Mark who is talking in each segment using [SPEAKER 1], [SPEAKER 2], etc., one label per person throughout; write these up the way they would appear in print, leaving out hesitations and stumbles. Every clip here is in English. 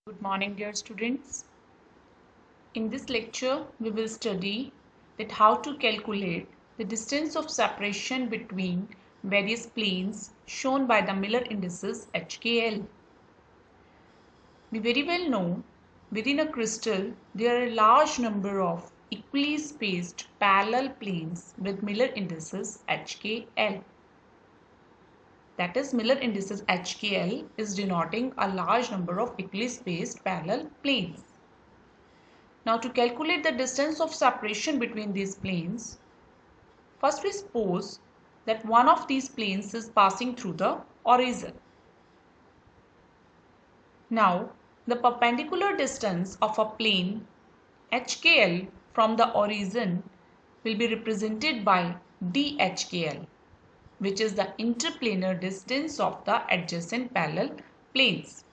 [SPEAKER 1] Good morning, dear students. In this lecture, we will study that how to calculate the distance of separation between various planes shown by the Miller indices HKL. We very well know within a crystal there are a large number of equally spaced parallel planes with Miller indices HKL. That is, Miller indices HKL is denoting a large number of equally spaced parallel planes. Now, to calculate the distance of separation between these planes, first we suppose that one of these planes is passing through the horizon. Now, the perpendicular distance of a plane HKL from the horizon will be represented by DHKL, which is the interplanar distance of the adjacent parallel planes.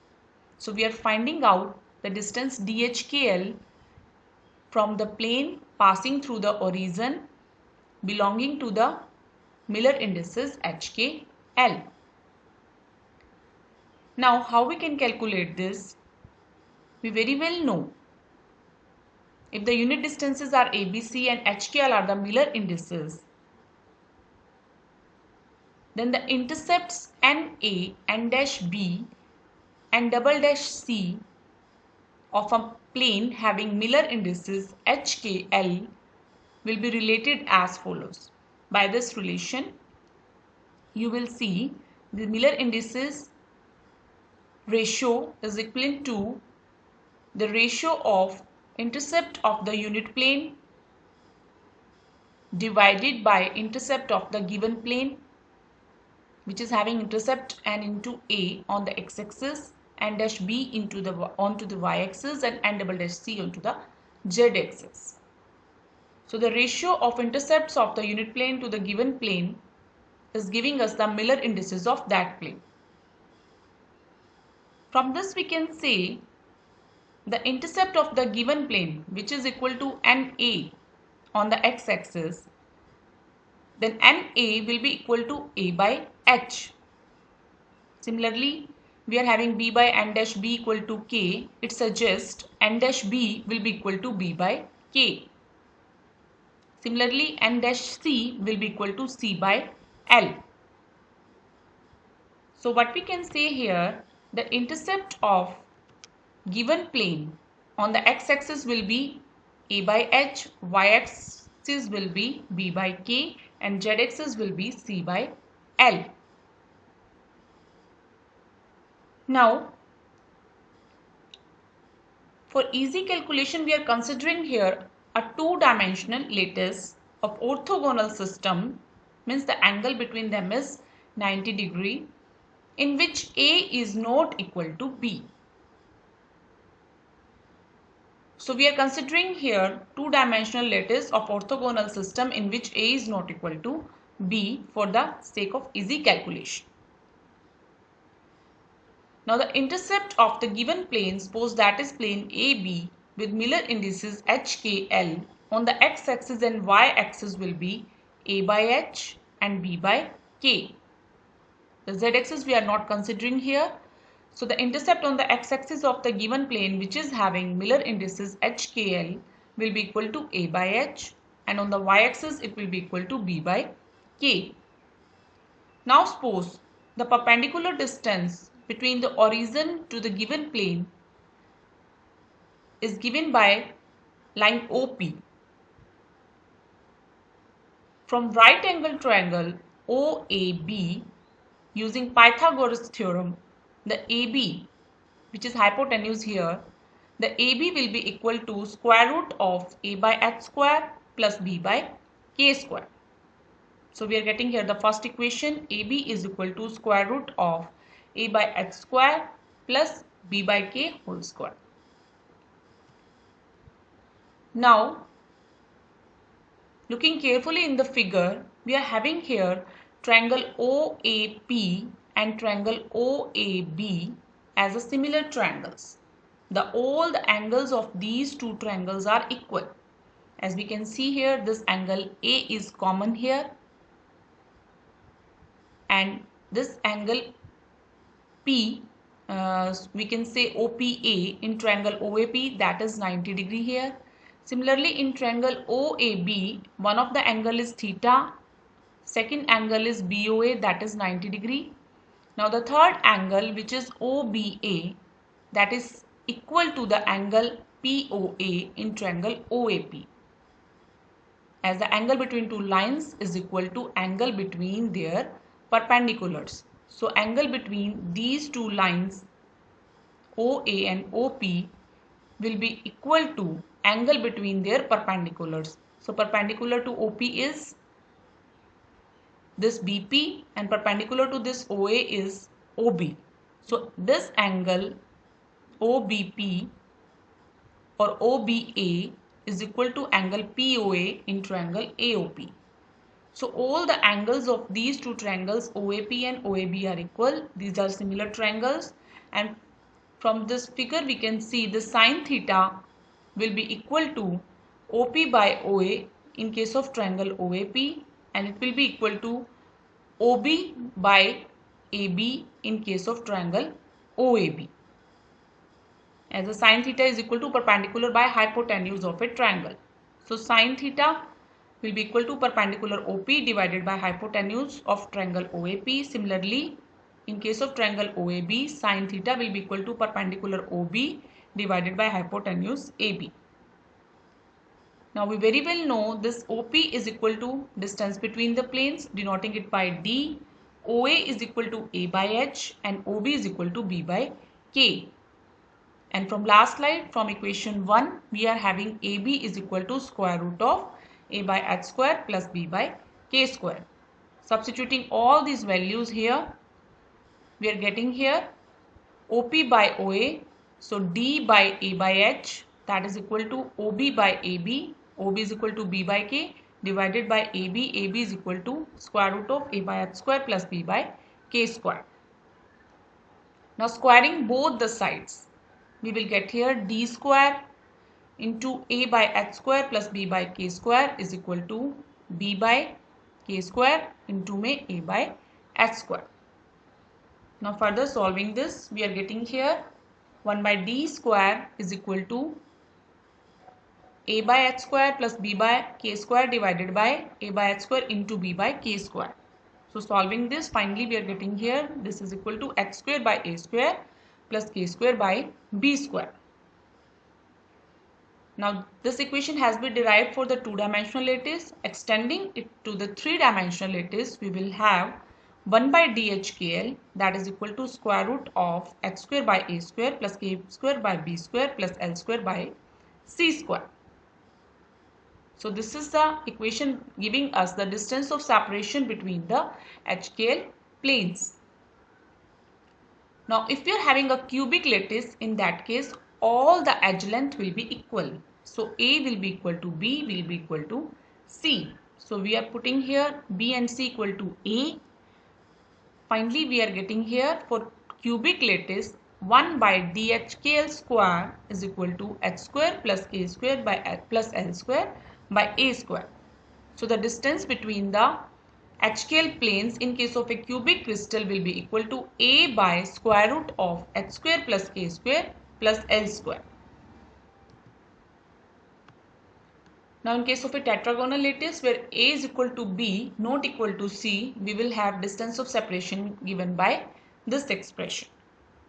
[SPEAKER 1] So, we are finding out the distance DHKL from the plane passing through the horizon belonging to the Miller indices HKL. Now, how we can calculate this? We very well know if the unit distances are ABC and HKL are the Miller indices, then the intercepts NA, N-B and double-C of a plane having Miller indices HKL will be related as follows. By this relation, you will see the Miller indices ratio is equivalent to the ratio of intercept of the unit plane divided by intercept of the given plane, which is having intercept n into a on the x-axis and dash b onto the y-axis and n double dash c onto the z-axis. So the ratio of intercepts of the unit plane to the given plane is giving us the Miller indices of that plane. From this we can say the intercept of the given plane, which is equal to NA on the x-axis, then NA will be equal to A by H. Similarly, we are having B by N dash B equal to K. It suggests N dash B will be equal to B by K. Similarly, N dash C will be equal to C by L. So what we can say here, the intercept of given plane on the x-axis will be A by H, y-axis will be B by K and z-axis will be C by L. Now, for easy calculation, we are considering here a two-dimensional lattice of orthogonal system, means the angle between them is 90 degree, in which A is not equal to B. So we are considering here two-dimensional lattice of orthogonal system in which A is not equal to B for the sake of easy calculation. Now the intercept of the given plane, suppose that is plane AB with Miller indices HKL, on the x-axis and y-axis will be A by H and B by K. The z-axis we are not considering here. So the intercept on the x-axis of the given plane, which is having Miller indices HKL, will be equal to A by H, and on the y-axis it will be equal to B by K. Now suppose the perpendicular distance between the horizon to the given plane is given by line OP. From right angle triangle OAB, using Pythagoras theorem, the AB, which is hypotenuse here, the AB will be equal to square root of A by H square plus B by K square. So we are getting here the first equation, AB is equal to square root of A by H square plus B by K whole square. Now, looking carefully in the figure, we are having here triangle OAP and triangle OAB as a similar triangles. All the angles of these two triangles are equal. As we can see here, this angle A is common here and this angle P, we can say OPA in triangle OAP, that is 90 degree here. Similarly, in triangle OAB, one of the angle is theta, second angle is BOA, that is 90 degree. Now the third angle, which is OBA, that is equal to the angle POA in triangle OAP, as the angle between two lines is equal to angle between their perpendiculars. So angle between these two lines OA and OP will be equal to angle between their perpendiculars. So perpendicular to OP is this BP and perpendicular to this OA is OB. So this angle OBP or OBA is equal to angle POA in triangle AOP. So all the angles of these two triangles OAP and OAB are equal. These are similar triangles, and from this figure we can see the sine theta will be equal to OP by OA in case of triangle OAP, and it will be equal to OB by AB in case of triangle OAB, as the sine theta is equal to perpendicular by hypotenuse of a triangle. So sine theta will be equal to perpendicular OP divided by hypotenuse of triangle OAP. Similarly, in case of triangle OAB, sine theta will be equal to perpendicular OB divided by hypotenuse AB. Now we very well know this OP is equal to distance between the planes, denoting it by D. OA is equal to A by H and OB is equal to B by K. And from last slide, from equation 1, we are having AB is equal to square root of A by H square plus B by K square. Substituting all these values here, we are getting here OP by OA. So D by A by H, that is equal to OB by AB. OB is equal to B by K divided by AB. AB is equal to square root of A by H square plus B by K square. Now squaring both the sides, we will get here D square into A by H square plus B by K square is equal to B by K square into A by H square. Now further solving this, we are getting here 1 by D square is equal to A by H square plus B by K square divided by A by H square into B by K square. So solving this, finally we are getting here this is equal to H square by A square plus K square by B square. Now this equation has been derived for the two-dimensional lattice. Extending it to the three-dimensional lattice, we will have 1 by DHKL, that is equal to square root of H square by A square plus K square by B square plus L square by C square. So this is the equation giving us the distance of separation between the HKL planes. Now if we are having a cubic lattice, in that case all the edge length will be equal. So A will be equal to B, will be equal to C. So we are putting here B and C equal to A. Finally we are getting here for cubic lattice 1 by DHKL square is equal to H square plus A square by L plus L square by A square. So the distance between the HKL planes in case of a cubic crystal will be equal to A by square root of H square plus K square plus L square. Now in case of a tetragonal lattice where A is equal to B not equal to C, we will have distance of separation given by this expression,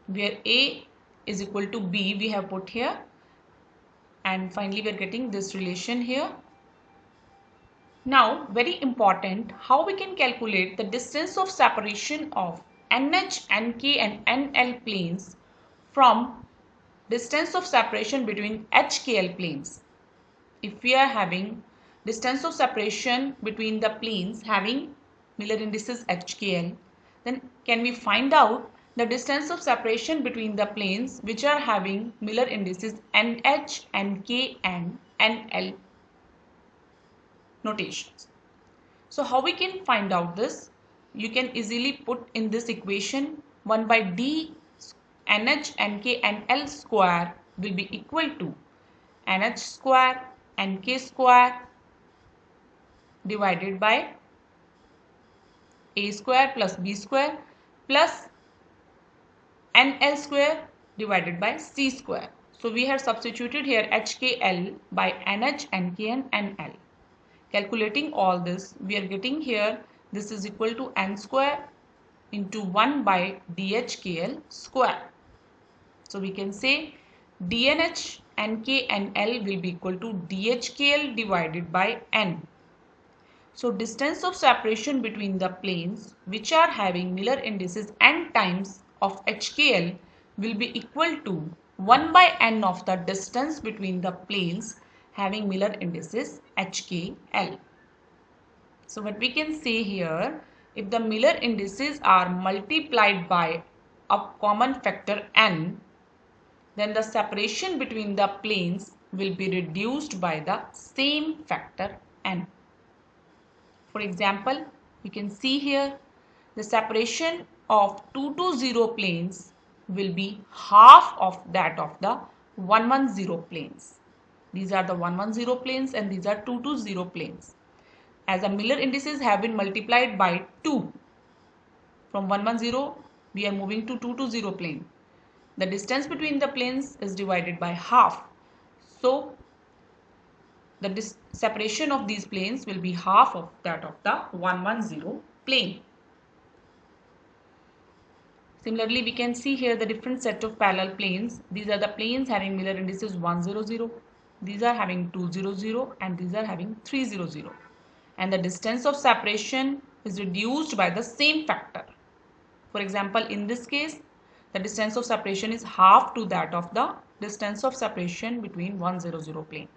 [SPEAKER 1] where A is equal to B we have put here, and finally we are getting this relation here. Now very important, how we can calculate the distance of separation of NH, NK and NL planes from distance of separation between HKL planes. If we are having distance of separation between the planes having Miller indices HKL, then can we find out the distance of separation between the planes which are having Miller indices NH, NK and NL notations. So how we can find out this? You can easily put in this equation 1 by D NH, NK and L square will be equal to NH square NK square divided by A square plus B square plus NL square divided by C square. So we have substituted here HKL by NH, NK and NL. Calculating all this, we are getting here this is equal to N square into 1 by DHKL square. So we can say DNH, NK and L will be equal to DHKL divided by N. So distance of separation between the planes which are having Miller indices n times of HKL will be equal to 1 by n of the distance between the planes having Miller indices HKL. So what we can say here, if the Miller indices are multiplied by a common factor n, then the separation between the planes will be reduced by the same factor n. For example, you can see here the separation of 2 to 0 planes will be half of that of the 110 planes. These are the 110 planes and these are 2 to 0 planes. As the Miller indices have been multiplied by 2, from 110 we are moving to 2 to 0 plane. The distance between the planes is divided by half. So the separation of these planes will be half of that of the 110 plane. Similarly, we can see here the different set of parallel planes. These are the planes having Miller indices 100, these are having 200 and these are having 300. And the distance of separation is reduced by the same factor. For example, in this case, the distance of separation is half to that of the distance of separation between 100 plane.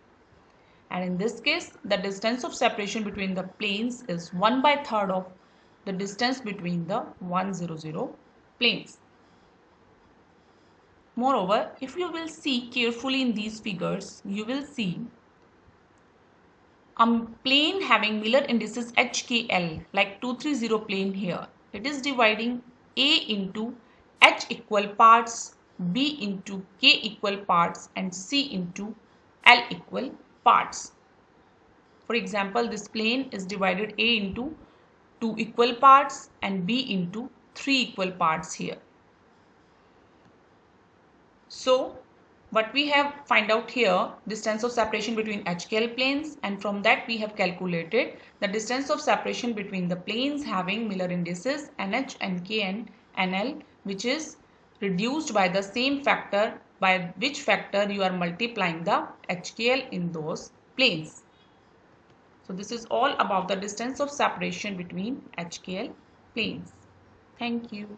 [SPEAKER 1] And in this case, the distance of separation between the planes is 1/3 of the distance between the 100 planes. Moreover, if you will see carefully in these figures, you will see a plane having Miller indices HKL, like 230 plane here. It is dividing A into H equal parts, B into K equal parts and C into L equal parts. For example, this plane is divided A into 2 equal parts and B into 3 equal parts here. So what we have find out here, distance of separation between HKL planes, and from that we have calculated the distance of separation between the planes having Miller indices NH, NK and NL, which is reduced by the same factor by which factor you are multiplying the HKL in those planes. So this is all about the distance of separation between HKL planes. Thank you.